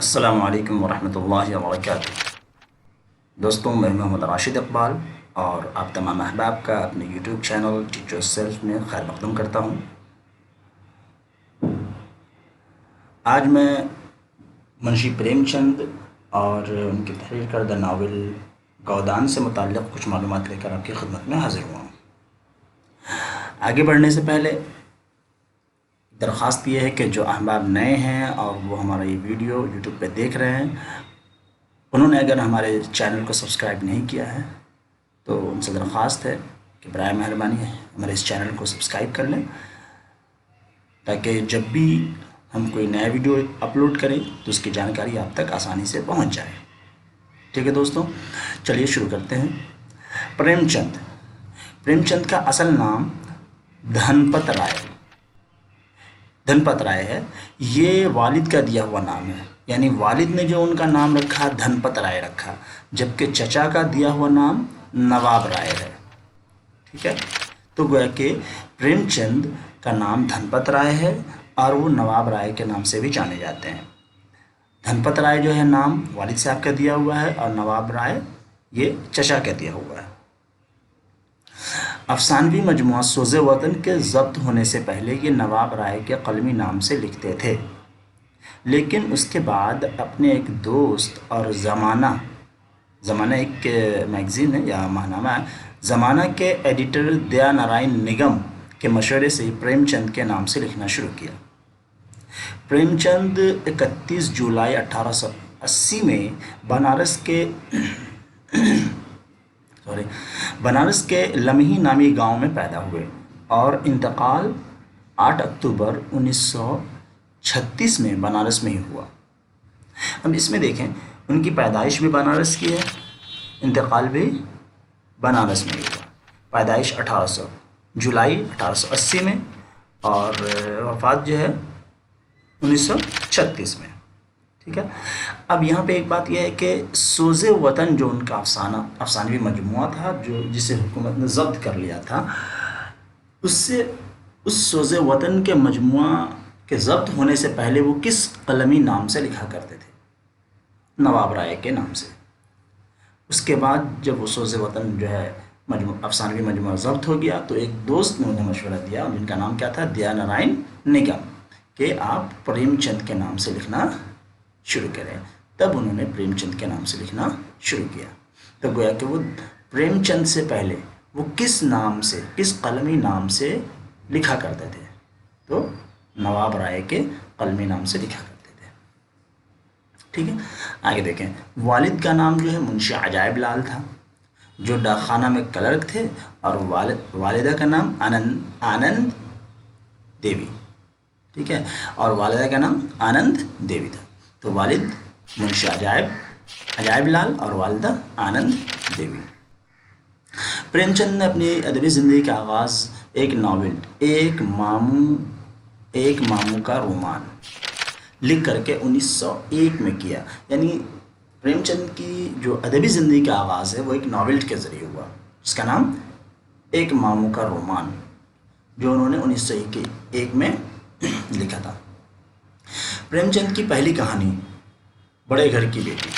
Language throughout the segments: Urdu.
السلام علیکم ورحمۃ اللہ وبرکاتہ۔ دوستوں، میں محمد راشد اقبال اور آپ تمام احباب کا اپنے YouTube channel teach your self میں خیر مقدم کرتا ہوں۔ آج میں منشی پریم چند اور ان کی تحریر کردہ ناول گودان سے متعلق کچھ معلومات لے کر آپ کی خدمت میں حاضر ہوا ہوں۔ آگے بڑھنے سے پہلے درخواست یہ ہے کہ جو احباب نئے ہیں اور وہ ہمارا یہ ویڈیو یوٹیوب پہ دیکھ رہے ہیں، انہوں نے اگر ہمارے چینل کو سبسکرائب نہیں کیا ہے تو ان سے درخواست ہے کہ برائے مہربانی ہمارے اس چینل کو سبسکرائب کر لیں، تاکہ جب بھی ہم کوئی نیا ویڈیو اپلوڈ کریں تو اس کی جانکاری آپ تک آسانی سے پہنچ جائے۔ ٹھیک ہے دوستوں، چلیے شروع کرتے ہیں۔ پریم چند کا اصل نام دھنپت رائے ہے۔ یہ والد کا دیا ہوا نام ہے، یعنی والد نے جو ان کا نام رکھا دھنپت رائے رکھا، جبکہ چچا کا دیا ہوا نام نواب رائے ہے۔ ٹھیک ہے، تو گویا کہ پریم چند کا نام دھنپت رائے ہے اور وہ نواب رائے کے نام سے بھی جانے جاتے ہیں۔ دھنپت رائے جو ہے نام والد صاحب کا دیا ہوا ہے، اور نواب رائے یہ چچا کا دیا ہوا ہے۔ افسانوی مجموعہ سوز وطن کے ضبط ہونے سے پہلے یہ نواب رائے کے قلمی نام سے لکھتے تھے، لیکن اس کے بعد اپنے ایک دوست اور زمانہ ایک میگزین ہے یا ماہنامہ ہے، زمانہ کے ایڈیٹر دیا نارائن نگم کے مشورے سے پریم چند کے نام سے لکھنا شروع کیا۔ پریم چند 31 جولائی 1880 میں بنارس کے لمحی نامی گاؤں میں پیدا ہوئے اور انتقال 8 اکتوبر 1936 میں بنارس میں ہی ہوا۔ اب اس میں دیکھیں، ان کی پیدائش بھی بنارس کی ہے، انتقال بھی بنارس میں ہی ہوا۔ پیدائش 1800 جولائی 1880 میں اور وفات جو ہے 1936 میں۔ ٹھیک ہے، اب یہاں پہ ایک بات یہ ہے کہ سوز وطن جو ان کا افسانوی مجموعہ تھا، جسے حکومت نے ضبط کر لیا تھا، اس سوز وطن کے مجموعہ کے ضبط ہونے سے پہلے وہ کس قلمی نام سے لکھا کرتے تھے؟ نواب رائے کے نام سے۔ اس کے بعد جب وہ سوز وطن جو ہے افسانوی مجموعہ ضبط ہو گیا تو ایک دوست نے انہیں مشورہ دیا، جن کا نام کیا تھا؟ دیا نارائن نگم، کہ آپ پریم چند کے نام سے لکھنا شروع کریں۔ تب انہوں نے پریم چند کے نام سے لکھنا شروع کیا۔ تو گویا کہ وہ پریم چند سے پہلے وہ کس قلمی نام سے لکھا کرتے تھے؟ تو نواب رائے کے قلمی نام سے لکھا کرتے تھے۔ ٹھیک ہے، آگے دیکھیں۔ والد کا نام جو ہے منشی عجائب لال تھا، جو ڈاک خانہ میں کلرک تھے، اور والدہ کا نام آنند دیوی۔ ٹھیک ہے، اور والدہ کا نام آنند دیوی تھا۔ تو والد منشی عجائب لال اور والدہ آنند دیوی۔ پریم چند نے اپنی ادبی زندگی کا آغاز ایک ناول ایک ماموں کا رومان لکھ کر کے 1901 میں کیا۔ یعنی پریم چند کی جو ادبی زندگی کا آغاز ہے وہ ایک ناول کے ذریعے ہوا، جس کا نام ایک ماموں کا رومان، جو انہوں نے 1901 میں لکھا تھا۔ پریم چند کی پہلی کہانی بڑے گھر کی بیٹی۔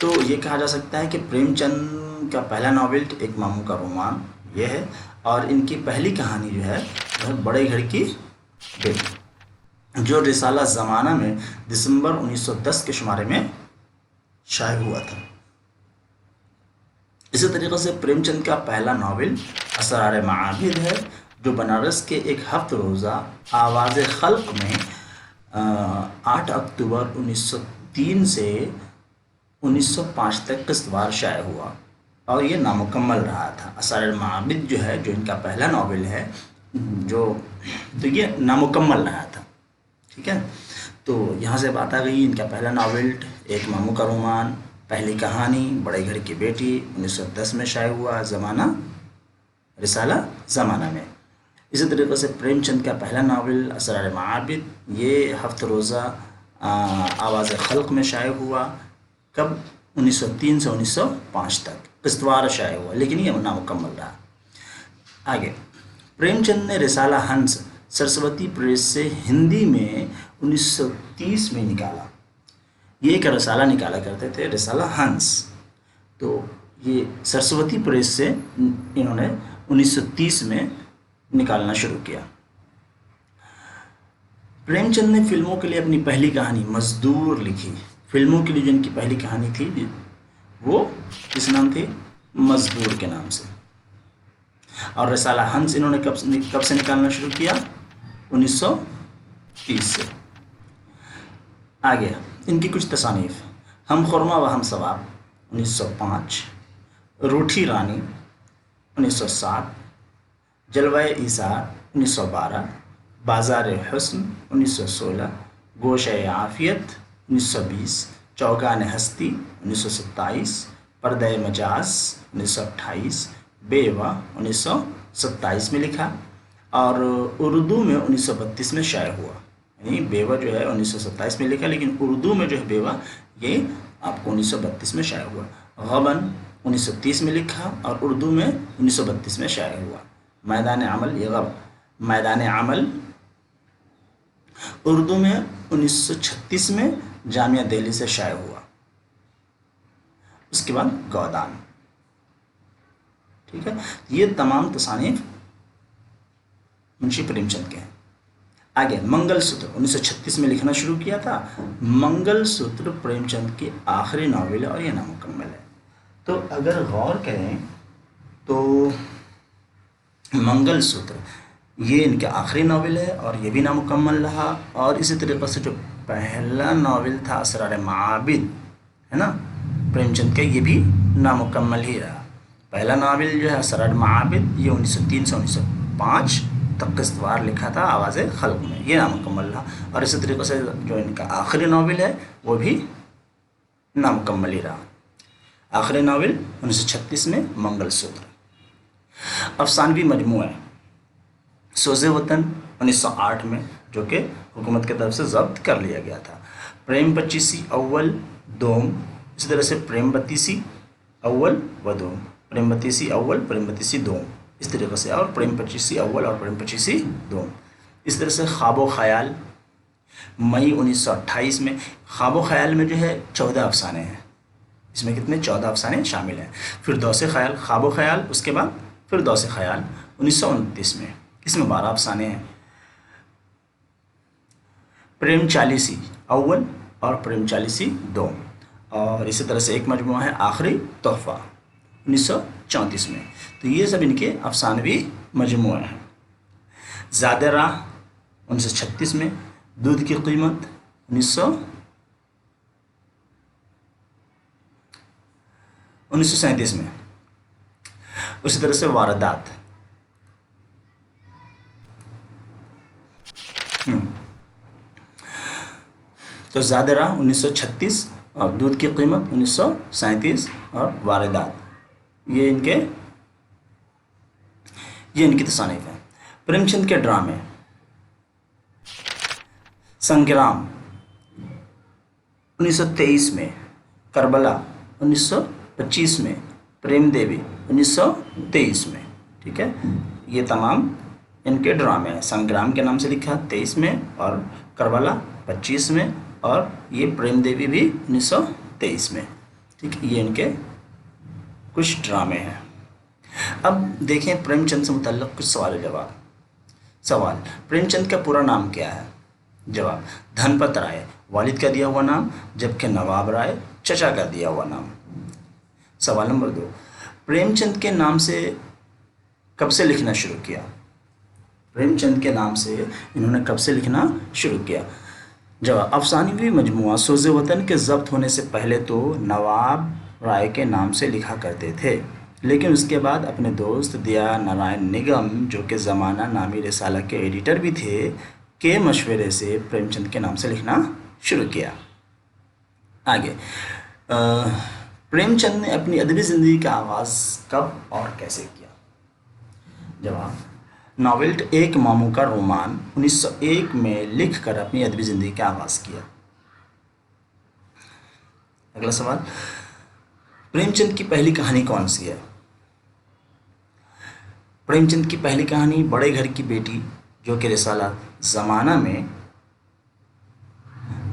تو یہ کہا جا سکتا ہے کہ پریم چند کا پہلا ناول ایک ماموں کا رومان یہ ہے، اور ان کی پہلی کہانی جو ہے وہ بڑے گھر کی بیٹی، جو رسالہ زمانہ میں دسمبر 1910 کے شمارے میں شائع ہوا تھا۔ اسی طریقے سے پریم چند کا پہلا ناول اسرار معابد ہے، جو بنارس کے ایک ہفت روزہ آواز خلق میں 8 اکتوبر 1903 سے 1905 تک قسط وار شائع ہوا، اور یہ نامکمل رہا تھا۔ اسرار معابد جو ہے، جو ان کا پہلا ناول ہے، تو یہ نامکمل رہا تھا۔ ٹھیک ہے، تو یہاں سے بات آ گئی ان کا پہلا ناول ایک ماموں کا رومان، پہلی کہانی بڑے گھر کی بیٹی 1910 میں شائع ہوا، رسالہ زمانہ میں۔ اسی طریقے سے پریم چند کا پہلا ناول اسرار معابد یہ ہفت روزہ آواز خلق میں شائع ہوا، کب؟ 1903 سے 1905 تک قسط وار شائع ہوا، لیکن یہ نامکمل رہا۔ آگے پریم چند نے رسالہ ہنس سرسوتی پریس سے ہندی میں 1930 میں نکالا۔ یہ ایک رسالہ نکالا کرتے تھے، رسالہ ہنس. تو یہ سرسوتی پریس سے انہوں نے 1930 میں نکالنا شروع کیا. پریم چند نے فلموں کے لیے اپنی پہلی کہانی مزدور لکھی. فلموں کے لیے جن کی پہلی کہانی تھی وہ کس نام تھی؟ مزدور کے نام سے. اور رسالہ ہنس انہوں نے کب سے نکالنا شروع کیا؟ 1930 سے. آگے ان کی کچھ تصانیف: ہم خرما و ہم ثواب 1905، روٹھی رانی 1907، جلوہ ایثار 1912، بازار حسن 1916، گوشہ عافیت 1920، چوگان ہستی 1927، پردہ مجاز 1928، بیوہ 1927 میں لکھا، اور اردو میں 1932 میں شائع ہوا. یعنی بیوہ جو ہے 1927 میں لکھا، لیکن اردو میں جو ہے بیوہ یہ آپ کو 1932 میں شائع ہوا. غبن 1930 میں لکھا اور اردو میں 1932 میں شائع ہوا. میدان عمل، یہ میدان عمل اردو میں 1936 میں جامعہ دہلی سے شائع ہوا. اس کے بعد گودان. ٹھیک ہے، یہ تمام تصانیف منشی پریم چند کے ہیں. آگے منگل سوتر 1936 میں لکھنا شروع کیا تھا. منگل سوتر پریم چند کی آخری ناول ہے اور یہ نامکمل ہے. تو اگر غور کریں تو منگل سوتر یہ ان کے آخری ناول ہے اور یہ بھی نامکمل رہا. اور اسی طریقے سے جو پہلا ناول تھا اسرار معابد ہے نا پریم چند کا، یہ بھی نامکمل ہی رہا. پہلا ناول جو ہے اسرار معابد یہ 1903 سے 1905 تک قسطوار لکھا تھا آواز خلق میں، یہ نامکمل رہا. اور اسی طریقے سے جو ان کا آخری ناول ہے وہ بھی نامکمل ہی رہا. آخری ناول 1936 میں منگل سوتر. افسانوی مجموعہ سوز وطن 1908 میں جو کہ حکومت کی طرف سے ضبط کر لیا گیا تھا. پریم پچیسی اول دوم، اسی طرح سے پریم بتیسی اول و دوم، پریم بتیسی اول، پریم بتیسی دوم، اس طریقے سے، اور پریم پچیسی اول اور پریم پچیسی دوم. اس طرح سے خواب و خیال مئی 1928 میں. خواب و خیال میں جو ہے 14 افسانے ہیں. اس میں کتنے؟ 14 افسانے شامل ہیں. فردوس خیال، خواب و خیال، اس کے بعد فردوس خیال 1929 میں، اس میں 12 افسانے ہیں. پریم چالیسی اول اور پریم چالیسی دوم، اور اسی طرح سے ایک مجموعہ ہے آخری تحفہ 1934 میں. تو یہ سب ان کے افسانوی مجموعے ہیں. زاد راہ 1936 میں، دودھ کی قیمت 1937 میں، اسی طرح سے واردات. تو زاد راہ 1936 اور دودھ کی قیمت 1937 اور واردات یہ ان کی تصانیف ہیں. پریم چند کے ڈرامے: سنگرام 1923 میں، کربلا 1925 میں، پریم دیوی 1923 میں. ٹھیک ہے، یہ تمام ان کے ڈرامے ہیں. سنگرام کے نام سے لکھا 23 میں، اور کربلا 25 میں، اور یہ پریم دیوی بھی 1923 میں. ٹھیک ہے، یہ ان کے کچھ ڈرامے ہیں. اب دیکھیں پریم چند سے متعلق کچھ سوال و جواب. سوال: پریم چند کا پورا نام کیا ہے؟ جواب: دھن پت رائے والد کا دیا ہوا نام، جبکہ نواب رائے چچا کا دیا ہوا نام. سوال نمبر 2: پریم چند کے نام سے کب سے لکھنا شروع کیا؟ پریم چند کے نام سے انہوں نے کب سے لکھنا شروع کیا؟ جواب: افسانوی مجموعہ سوز وطن کے ضبط ہونے سے پہلے تو نواب رائے کے نام سے لکھا کرتے تھے، لیکن اس کے بعد اپنے دوست دیا نارائن نگم جو کہ زمانہ نامی رسالہ کے ایڈیٹر بھی تھے کے مشورے سے پریم چند کے نام سے لکھنا شروع کیا. آگے پریم چند نے اپنی ادبی زندگی کا آغاز کب اور کیسے کیا؟ جواب: ناول ایک ماموں کا رومان 1901 میں لکھ کر اپنی ادبی زندگی کا آغاز کیا. اگلا سوال: پریم چند کی پہلی کہانی کون سی ہے؟ پریم چند کی پہلی کہانی بڑے گھر کی بیٹی جو کہ رسالہ زمانہ میں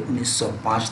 1905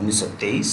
1923,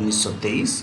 1923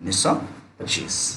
1925।